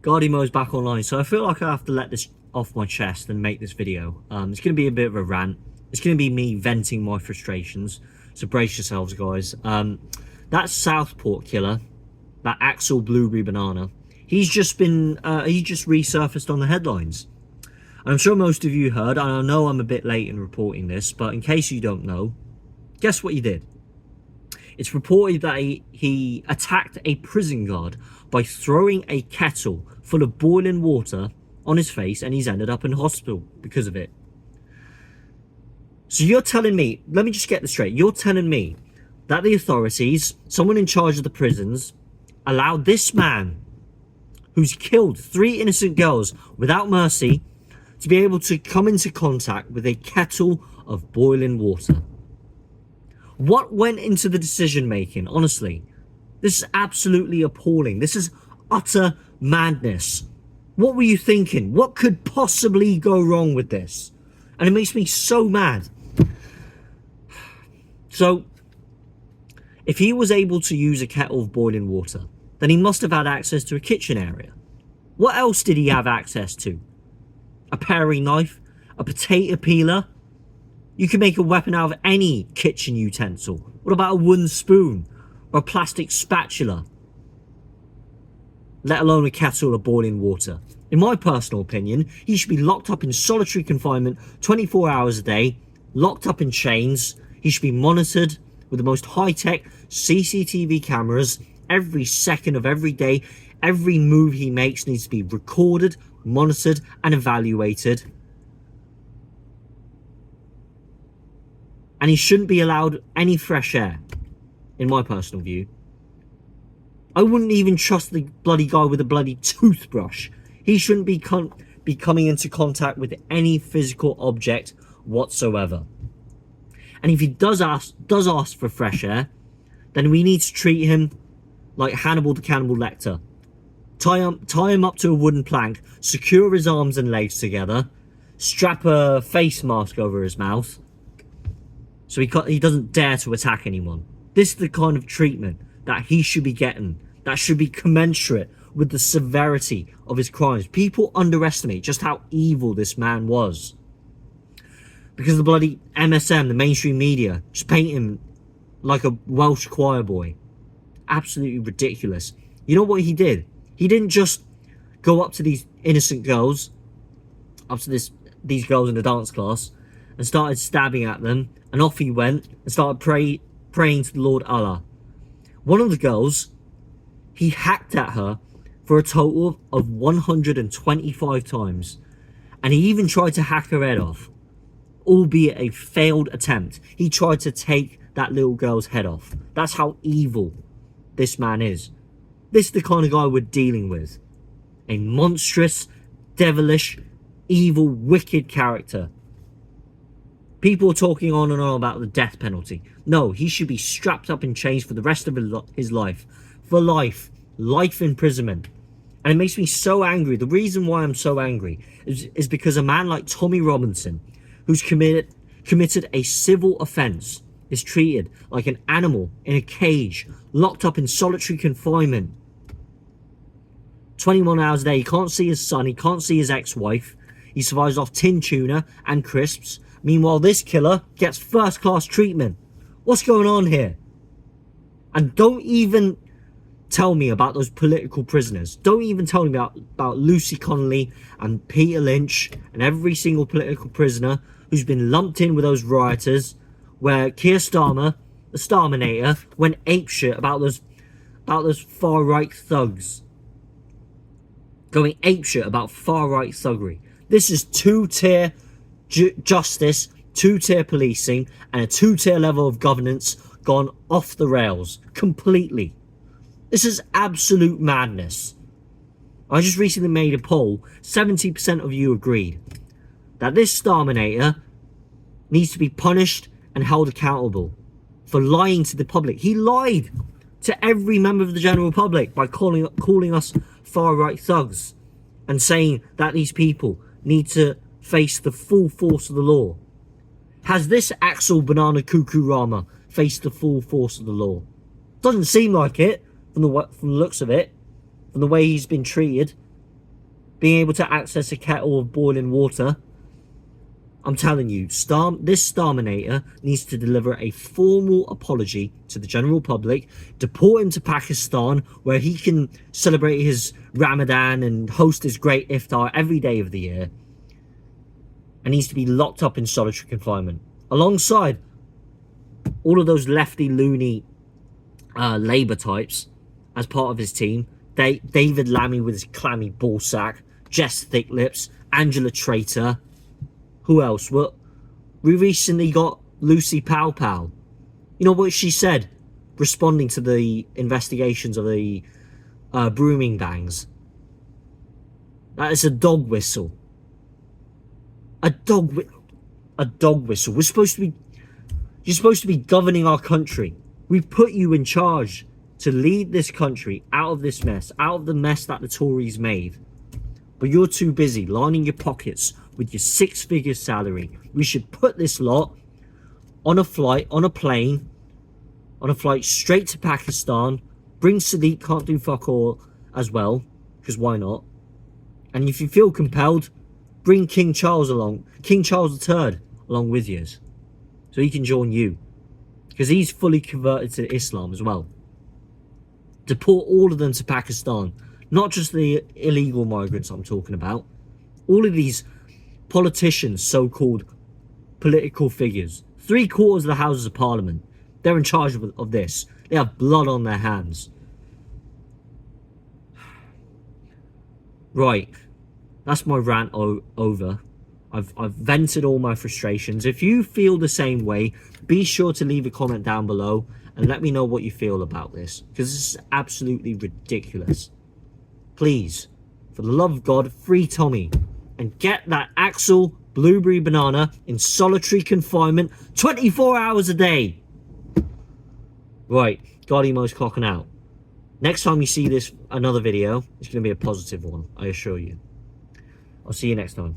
Guardimo's back online, so I feel like I have to let this off my chest and make this video. It's going to be a bit of a rant. It's going to be me venting my frustrations, so brace yourselves, guys. That Southport killer, that Axel Blueberry Banana, he's just resurfaced on the headlines. And I'm sure most of you heard, and I know I'm a bit late in reporting this, but in case you don't know, guess what he did? It's reported that he attacked a prison guard by throwing a kettle full of boiling water on his face, and he's ended up in hospital because of it. So you're telling me, let me just get this straight, you're telling me that the authorities, someone in charge of the prisons, allowed this man, who's killed 3 innocent girls without mercy, to be able to come into contact with a kettle of boiling water? What went into the decision making? Honestly, this is absolutely appalling. This is utter madness. What were you thinking? What could possibly go wrong with this? And it makes me so mad. So, if he was able to use a kettle of boiling water, then he must have had access to a kitchen area. What else did he have access to? A paring knife? A potato peeler? You can make a weapon out of any kitchen utensil. What about a wooden spoon? Or a plastic spatula? Let alone a kettle of boiling water. In my personal opinion, he should be locked up in solitary confinement 24 hours a day, locked up in chains. He should be monitored with the most high-tech CCTV cameras every second of every day. Every move he makes needs to be recorded, monitored, and evaluated. And he shouldn't be allowed any fresh air, in my personal view. I wouldn't even trust the bloody guy with a bloody toothbrush. He shouldn't be coming into contact with any physical object whatsoever. And if he does ask for fresh air, then we need to treat him like Hannibal the Cannibal Lecter. Tie him up to a wooden plank, secure his arms and legs together, strap a face mask over his mouth, so he doesn't dare to attack anyone. This is the kind of treatment that he should be getting, that should be commensurate with the severity of his crimes. People underestimate just how evil this man was, because the bloody MSM, the mainstream media, just paint him like a Welsh choir boy. Absolutely ridiculous. You know what he did? He didn't just go up to these innocent girls, up to these girls in the dance class, and started stabbing at them, and off he went and started praying to the Lord Allah. One of the girls, he hacked at her for a total of 125 times, and he even tried to hack her head off, albeit a failed attempt. He tried to take that little girl's head off. That's how evil this man is. This is the kind of guy we're dealing with. A monstrous, devilish, evil, wicked character. People are talking on and on about the death penalty. No, he should be strapped up in chains for the rest of his life. For life. Life imprisonment. And it makes me so angry. The reason why I'm so angry is because a man like Tommy Robinson, who's committed a civil offence, is treated like an animal in a cage, locked up in solitary confinement. 21 hours a day. He can't see his son. He can't see his ex-wife. He survives off tin tuna and crisps. Meanwhile, this killer gets first-class treatment. What's going on here? And don't even tell me about those political prisoners. Don't even tell me about Lucy Connolly and Peter Lynch and every single political prisoner who's been lumped in with those rioters, where Keir Starmer, the Starminator, went apeshit about those far-right thugs. Going apeshit about far-right thuggery. This is two-tier justice, two-tier policing, and a two-tier level of governance gone off the rails completely. This is absolute madness. I just recently made a poll. 70% of you agreed that this Starminator needs to be punished and held accountable for lying to the public. He lied to every member of the general public by calling us far-right thugs and saying that these people need to face the full force of the law. Has this Axel Banana Cuckoo Rama faced the full force of the law? Doesn't seem like it from the looks of it, from the way he's been treated. being able to access a kettle of boiling water. I'm telling you, this Starminator needs to deliver a formal apology to the general public, deport him to Pakistan, where he can celebrate his Ramadan and host his great iftar every day of the year, and needs to be locked up in solitary confinement, alongside all of those lefty, loony Labour types as part of his team. David Lammy with his clammy ballsack, Jess Thicklips, Angela Traitor. Who else? Well, we recently got Lucy Pow Pow. You know what she said, responding to the investigations of the brooming bangs? That is a dog whistle. A dog whistle. You're supposed to be governing our country. We put you in charge to lead this country out of this mess, out of the mess that the Tories made. But you're too busy lining your pockets with your 6-figure salary. We should put this lot on a flight straight to Pakistan. Bring Sadiq, can't do fuck all as well, because why not? And if you feel compelled, bring King Charles III along with you, so he can join you, because he's fully converted to Islam as well. Deport all of them to Pakistan, not just the illegal migrants I'm talking about. All of these politicians, so-called political figures, 3/4 of the Houses of Parliament, they're in charge of this. They have blood on their hands. Right, that's my rant over. I've vented all my frustrations. If you feel the same way, be sure to leave a comment down below and let me know what you feel about this, because this is absolutely ridiculous. Please, for the love of God, free Tommy and get that Axel Blueberry Banana in solitary confinement 24 hours a day. Right, God Emo's clocking out. Next time you see another video, it's going to be a positive one, I assure you. I'll see you next time.